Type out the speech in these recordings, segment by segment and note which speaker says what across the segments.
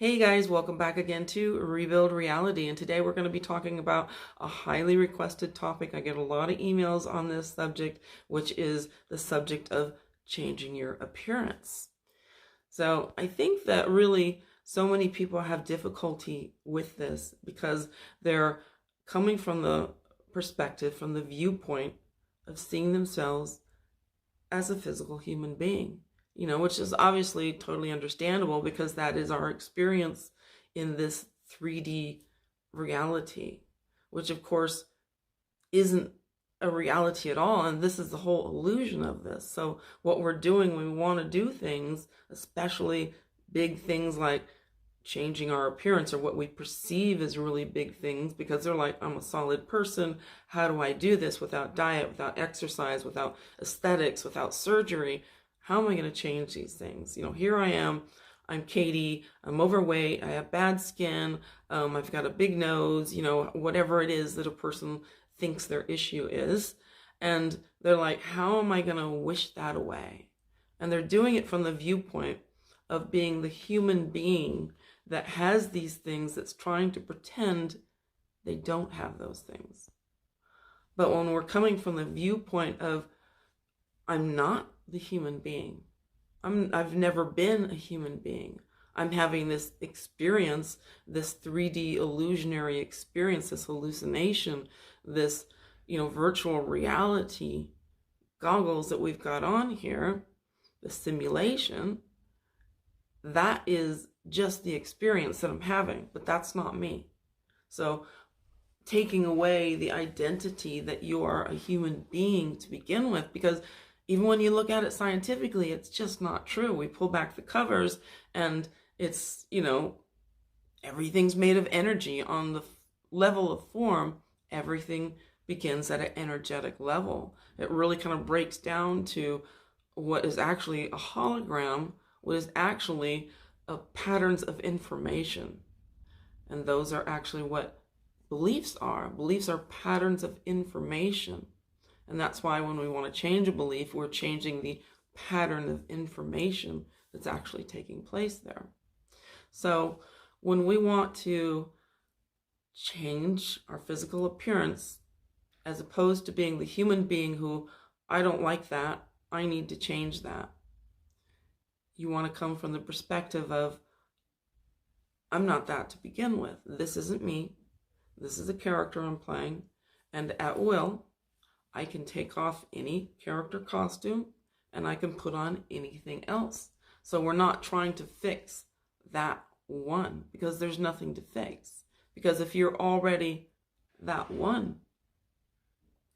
Speaker 1: Hey guys, welcome back again to Rebuild Reality, and today we're going to be talking about a highly requested topic. I get a lot of emails on this subject, which is the subject of changing your appearance. So I think that really so many people have difficulty with this because they're coming from the perspective, from the viewpoint of seeing themselves as a physical human being. Which is obviously totally understandable because that is our experience in this 3D reality, which of course isn't a reality at all. And this is the whole illusion of this. So what we're doing when we want to do things, especially big things like changing our appearance or what we perceive as really big things, because they're like, I'm a solid person. How do I do this without diet, without exercise, without aesthetics, without surgery? How am I going to change these things? Here I am. I'm Katie. I'm overweight. I have bad skin. I've got a big nose, whatever it is that a person thinks their issue is. And they're like, how am I going to wish that away? And they're doing it from the viewpoint of being the human being that has these things, that's trying to pretend they don't have those things. But when we're coming from the viewpoint of, I'm not the human being. I've never been a human being. I'm having this experience, this 3D illusionary experience, this hallucination, this, virtual reality goggles that we've got on here, the simulation. That is just the experience that I'm having, but that's not me. So taking away the identity that you are a human being to begin with, because even when you look at it scientifically, it's just not true. We pull back the covers and it's, everything's made of energy on the level of form. Everything begins at an energetic level. It really kind of breaks down to what is actually a hologram, what is actually patterns of information. And those are actually what beliefs are. Beliefs are patterns of information. And that's why when we want to change a belief, we're changing the pattern of information that's actually taking place there. So when we want to change our physical appearance, as opposed to being the human being who, I don't like that, I need to change that. You want to come from the perspective of, I'm not that to begin with. This isn't me. This is a character I'm playing. And at will, I can take off any character costume and I can put on anything else. So we're not trying to fix that one, because there's nothing to fix. Because if you're already that one,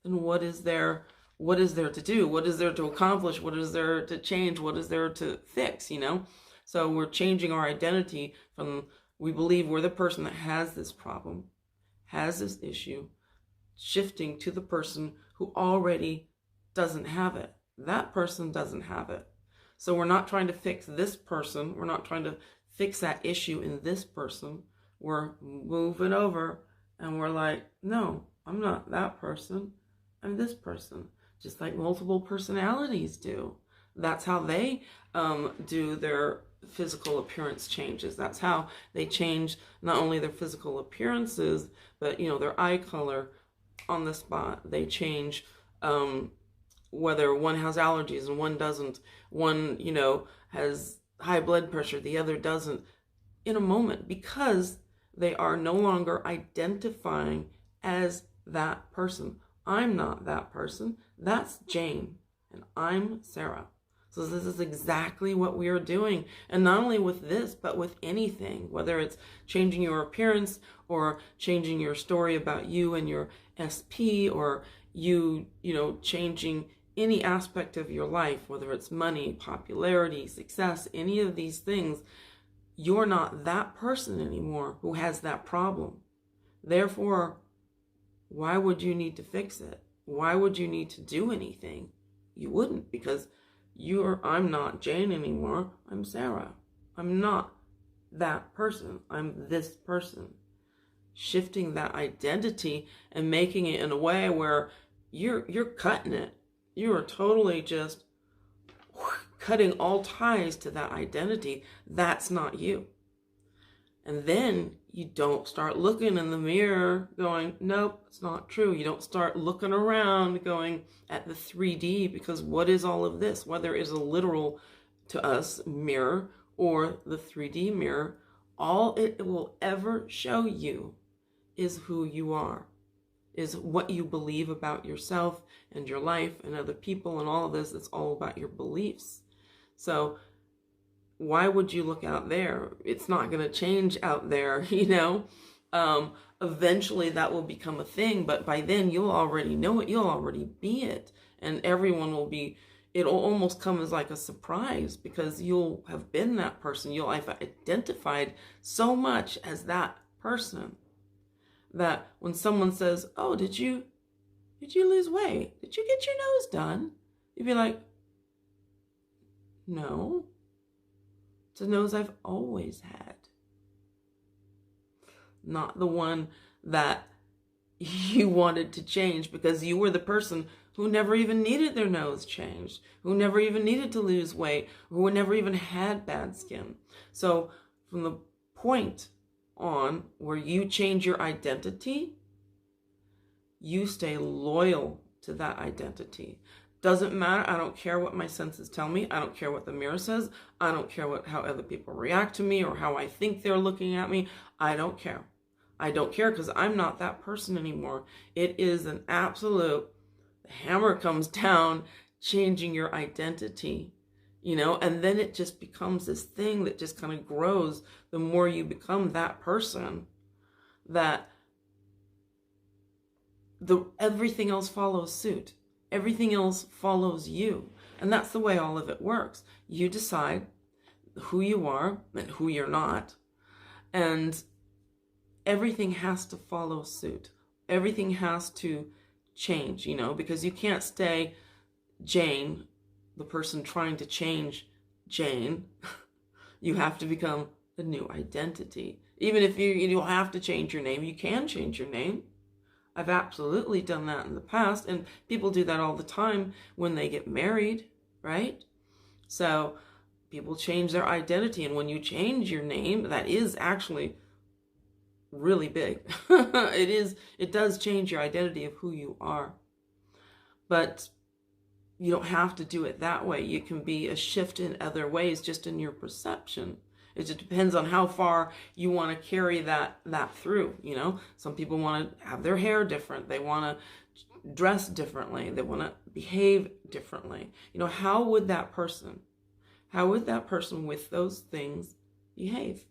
Speaker 1: then what is there to do? What is there to accomplish? What is there to change? What is there to fix, So we're changing our identity from, we believe we're the person that has this problem, has this issue, shifting to the person who already doesn't have it. That person doesn't have it. So we're not trying to fix this person. We're not trying to fix that issue in this person. We're moving over and we're like, no, I'm not that person. I'm this person. Just like multiple personalities do. That's how they do their physical appearance changes. That's how they change not only their physical appearances, but, their eye color on the spot. They change whether one has allergies and one doesn't. One, has high blood pressure, the other doesn't, in a moment, because they are no longer identifying as that person. I'm not that person. That's Jane, and I'm Sarah. So this is exactly what we are doing. And not only with this, but with anything, whether it's changing your appearance or changing your story about you and your SP, or you changing any aspect of your life, whether it's money, popularity, success, any of these things, you're not that person anymore who has that problem. Therefore, why would you need to fix it? Why would you need to do anything? You wouldn't, because I'm not Jane anymore. I'm Sarah. I'm not that person. I'm this person. Shifting that identity and making it in a way where you're cutting it. You are totally just cutting all ties to that identity. That's not you. And then you don't start looking in the mirror going, nope, it's not true. You don't start looking around going at the 3D, because what is all of this? Whether it is a literal, to us, mirror or the 3D mirror, all it will ever show you is who you are, is what you believe about yourself and your life and other people and all of this. It's all about your beliefs. So why would you look out there? It's not going to change out there, you know. Eventually that will become a thing, but by then you'll already know it. You'll already be it. And everyone will be, it'll almost come as like a surprise, because you'll have been that person. You'll have identified so much as that person that when someone says, oh, did you lose weight? Did you get your nose done? You'd be like, no. It's a nose I've always had. Not the one that you wanted to change because you were the person who never even needed their nose changed, who never even needed to lose weight, who never even had bad skin. So from the point on where you change your identity, you stay loyal to that identity. Doesn't matter. I don't care what my senses tell me. I don't care what the mirror says. I don't care how other people react to me or how I think they're looking at me. I don't care. I don't care, because I'm not that person anymore. It is an absolute, the hammer comes down, changing your identity, you know, and then it just becomes this thing that just kind of grows. The more you become that person, that everything else follows suit. Everything else follows you. And that's the way all of it works. You decide who you are and who you're not. And everything has to follow suit. Everything has to change, you know, because you can't stay Jane, the person trying to change Jane. You have to become the new identity. Even if you don't have to change your name, you can change your name. I've absolutely done that in the past, and people do that all the time when they get married, right? So people change their identity, and when you change your name, that is actually really big. It does change your identity of who you are. But you don't have to do it that way. You can be a shift in other ways, just in your perception. It just depends on how far you want to carry that through, you know. Some people want to have their hair different. They want to dress differently. They want to behave differently. You know, how would that person with those things behave?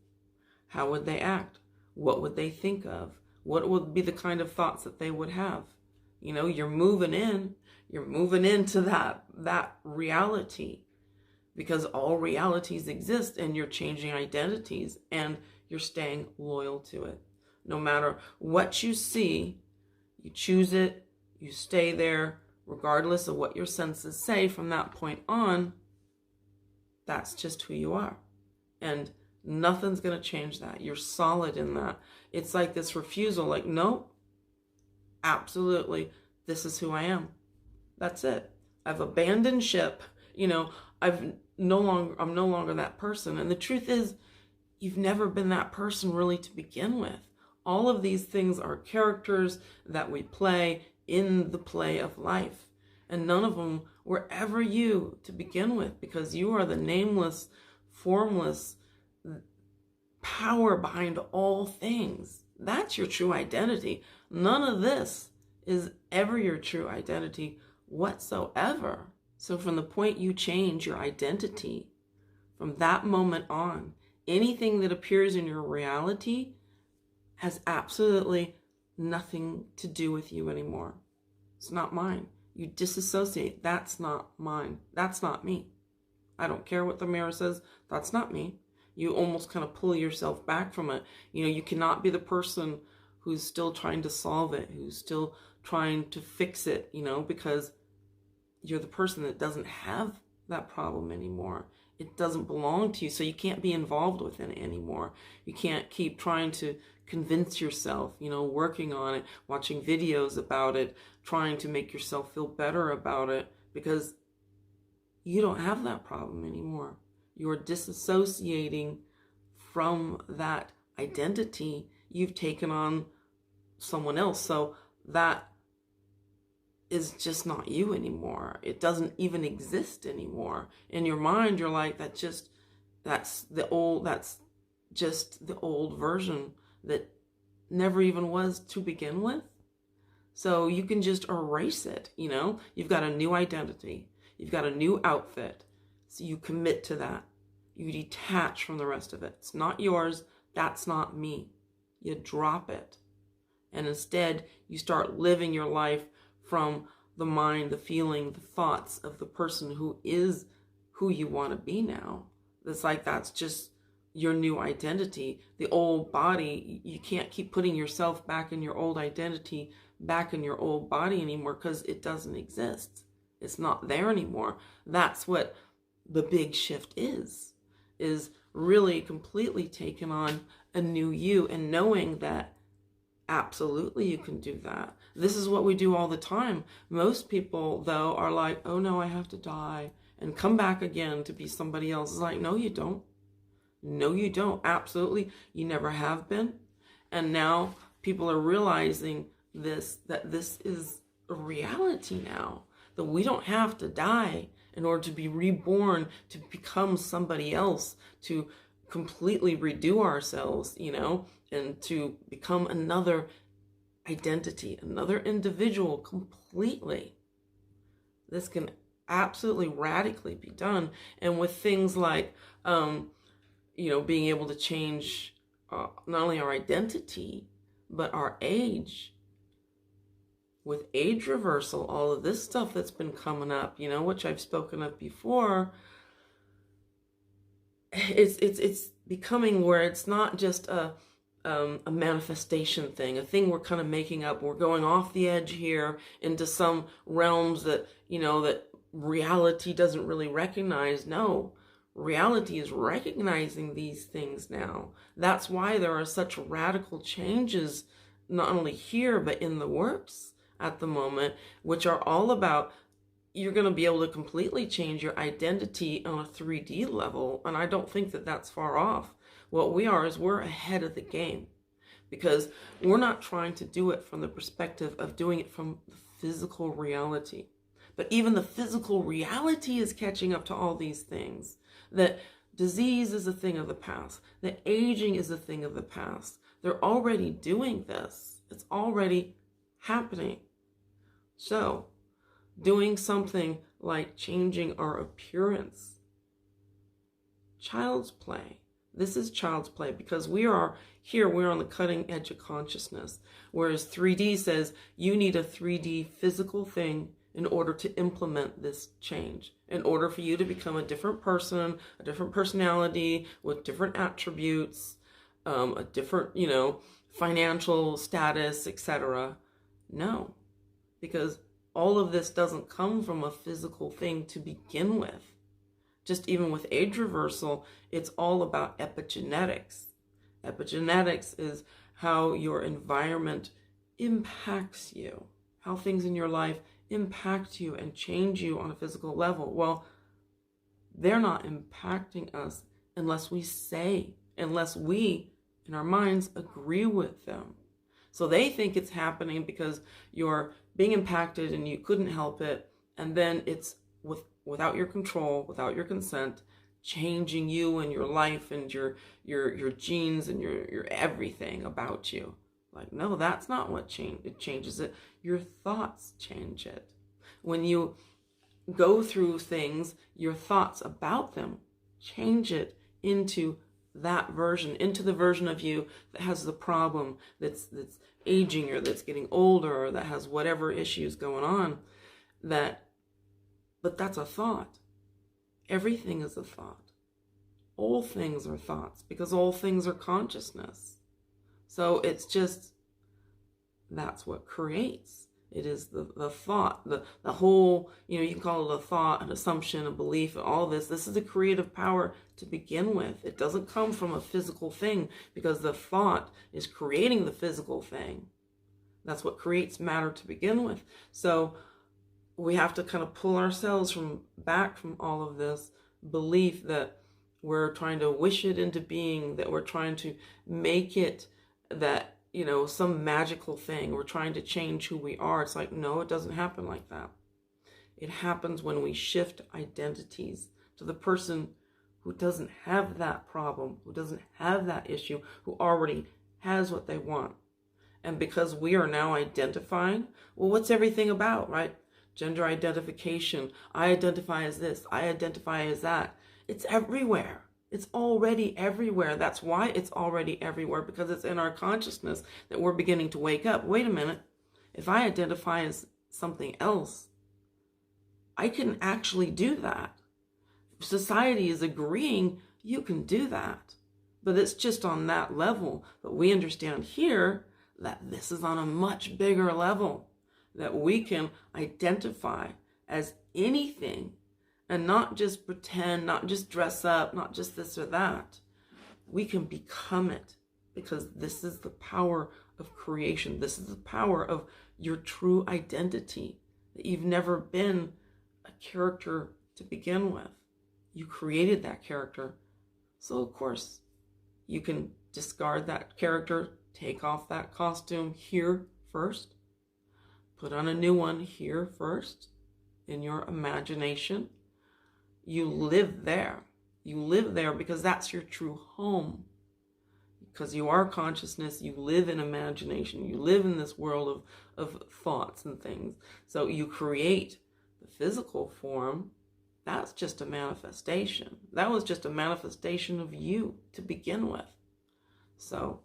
Speaker 1: How would they act? What would they think of? What would be the kind of thoughts that they would have? You know, you're moving into that reality. Because all realities exist, and you're changing identities, and you're staying loyal to it. No matter what you see, you choose it, you stay there, regardless of what your senses say from that point on. That's just who you are. And nothing's going to change that. You're solid in that. It's like this refusal, like, no, absolutely, this is who I am. That's it. I've abandoned ship. You know, I'm no longer that person. And the truth is, you've never been that person really to begin with. All of these things are characters that we play in the play of life. And none of them were ever you to begin with, because you are the nameless, formless power behind all things. That's your true identity. None of this is ever your true identity whatsoever. So from the point you change your identity, from that moment on, anything that appears in your reality has absolutely nothing to do with you anymore. It's not mine. You disassociate. That's not mine. That's not me. I don't care what the mirror says. That's not me. You almost kind of pull yourself back from it. You know, you cannot be the person who's still trying to solve it, who's still trying to fix it, you know, because you're the person that doesn't have that problem anymore. It doesn't belong to you, so you can't be involved with it anymore. You can't keep trying to convince yourself, you know, working on it, watching videos about it, trying to make yourself feel better about it, because you don't have that problem anymore. You're disassociating from that identity, you've taken on someone else. So that is just not you anymore. It doesn't even exist anymore. In your mind, you're like, that's just the old version that never even was to begin with. So you can just erase it, you know? You've got a new identity. You've got a new outfit. So you commit to that. You detach from the rest of it. It's not yours. That's not me. You drop it. And instead, you start living your life from the mind, the feeling, the thoughts of the person who is who you want to be now. It's like that's just your new identity. The old body, you can't keep putting yourself back in your old identity, back in your old body anymore, because it doesn't exist. It's not there anymore. That's what the big shift is really completely taking on a new you and knowing that absolutely you can do that. This is what we do all the time. Most people, though, are like, oh no, I have to die and come back again to be somebody else. It's like, no, you don't. No, you don't. Absolutely. You never have been. And now people are realizing that this is a reality now, that we don't have to die in order to be reborn, to become somebody else, to completely redo ourselves, you know, and to become another identity, another individual completely. This can absolutely radically be done. And with things like, you know, being able to change not only our identity, but our age. With age reversal, all of this stuff that's been coming up, you know, which I've spoken of before, it's becoming where it's not just a manifestation thing, a thing we're kind of making up. We're going off the edge here into some realms that, you know, that reality doesn't really recognize. No, reality is recognizing these things now. That's why there are such radical changes, not only here, but in the works at the moment, which are all about, you're going to be able to completely change your identity on a 3D level. And I don't think that that's far off. What we are is we're ahead of the game, because we're not trying to do it from the perspective of doing it from the physical reality. But even the physical reality is catching up to all these things. That disease is a thing of the past. That aging is a thing of the past. They're already doing this. It's already happening. So, doing something like changing our appearance. Child's play. This is child's play, because we're on the cutting edge of consciousness. Whereas 3D says you need a 3D physical thing in order to implement this change. In order for you to become a different person, a different personality with different attributes, a different, you know, financial status, etc. No, because all of this doesn't come from a physical thing to begin with. Just even with age reversal, it's all about epigenetics. Epigenetics is how your environment impacts you, how things in your life impact you and change you on a physical level. Well, they're not impacting us unless we in our minds agree with them. So they think it's happening because you're being impacted and you couldn't help it, and then it's without your control, without your consent, changing you and your life and your genes and your everything about you. Like, no, that's not what changes it. Your thoughts change it. When you go through things, your thoughts about them change it into that version, into the version of you that has the problem, that's aging, or that's getting older, or that has whatever issues going on. But that's a thought. Everything is a thought. All things are thoughts, because all things are consciousness. So it's just, that's what creates. It is the thought, the whole, you know, you can call it a thought, an assumption, a belief, all this. This is the creative power to begin with. It doesn't come from a physical thing, because the thought is creating the physical thing. That's what creates matter to begin with. So we have to kind of pull ourselves back from all of this belief that we're trying to wish it into being, that we're trying to make it that, some magical thing. We're trying to change who we are. It's like, no, it doesn't happen like that. It happens when we shift identities to the person who doesn't have that problem, who doesn't have that issue, who already has what they want. And because we are now identifying, well, what's everything about, right? Gender identification. I identify as this. I identify as that. It's everywhere. It's already everywhere. That's why it's already everywhere, because it's in our consciousness that we're beginning to wake up. Wait a minute. If I identify as something else, I can actually do that. If society is agreeing, you can do that. But it's just on that level. But we understand here that this is on a much bigger level, that we can identify as anything and not just pretend, not just dress up, not just this or that. We can become it, because this is the power of creation. This is the power of your true identity, that you've never been a character to begin with. You created that character. So of course, you can discard that character, take off that costume here first, put on a new one here first in your imagination. You live there. You live there because that's your true home. Because you are consciousness, you live in imagination, you live in this world of thoughts and things. So you create the physical form. That's just a manifestation. That was just a manifestation of you to begin with. So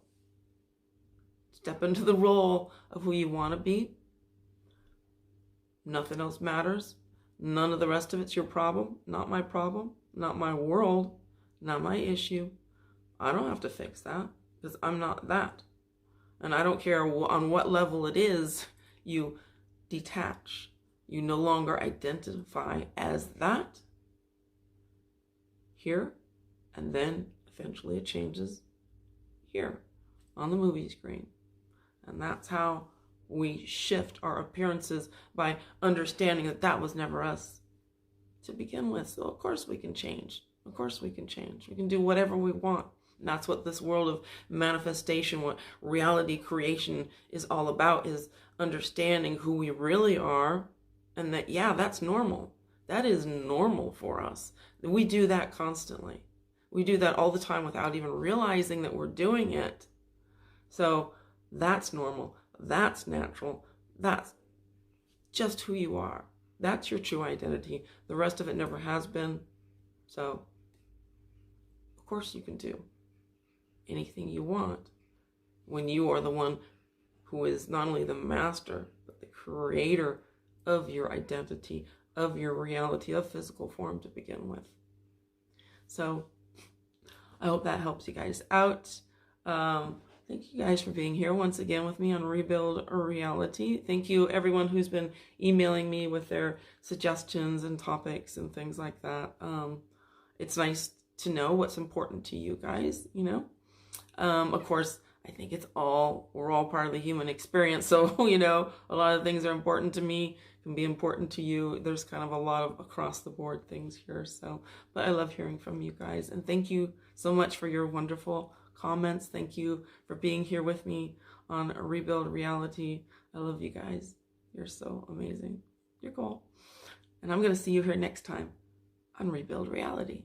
Speaker 1: step into the role of who you want to be. Nothing else matters. None of the rest of it's your problem. Not my problem. Not my world. Not my issue. I don't have to fix that, because I'm not that. And I don't care on what level it is. You detach. You no longer identify as that here, and then eventually it changes here on the movie screen. And that's how we shift our appearances, by understanding that that was never us to begin with. So of course we can change. Of course we can change. We can do whatever we want. And that's what this world of manifestation, what reality creation is all about, is understanding who we really are, and that, yeah, that's normal. That is normal for us. We do that constantly. We do that all the time without even realizing that we're doing it. So that's normal. That's natural. That's just who you are. That's your true identity. The rest of it never has been. So, of course you can do anything you want when you are the one who is not only the master, but the creator of your identity, of your reality, of physical form to begin with. So, I hope that helps you guys out. Thank you guys for being here once again with me on Rebuild Reality. Thank you everyone who's been emailing me with their suggestions and topics and things like that. It's nice to know what's important to you guys, Of course, I think we're all part of the human experience. So, a lot of things are important to me, can be important to you. There's kind of a lot of across the board things here. So, but I love hearing from you guys. And thank you so much for your wonderful comments. Thank you for being here with me on Rebuild Reality. I love you guys. You're so amazing. You're cool. And I'm going to see you here next time on Rebuild Reality.